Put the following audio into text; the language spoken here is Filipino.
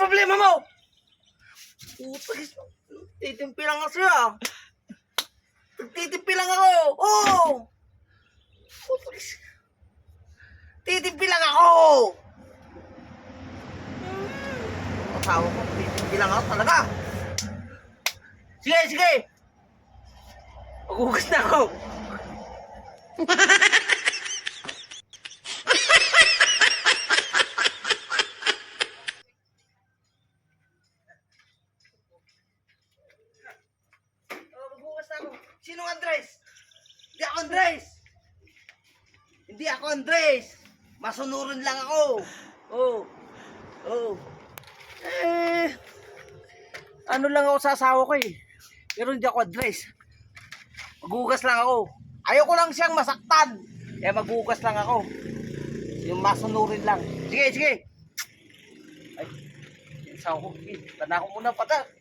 problema mo? Putagis, titimpi lang kasi ah. Titimpi lang ako. Oo. Putagis. Titimpi lang ako. Asawa ko, titimpi lang ako talaga. Sige, sige. Maghugas na ako. Maghugas na ako. Sinong Andres? Hindi ako Andres. Hindi ako Andres. Masunurin lang ako. Oh. Oh. Ano lang ako sa asawa ko eh. Pero hindi ako Andres. Maghugas lang ako. Ayoko lang siyang masaktan. Kaya maghugas lang ako. Yung masunurin lang. Sige, sige. Ay, yung asawa ko. Tanda ko muna pata.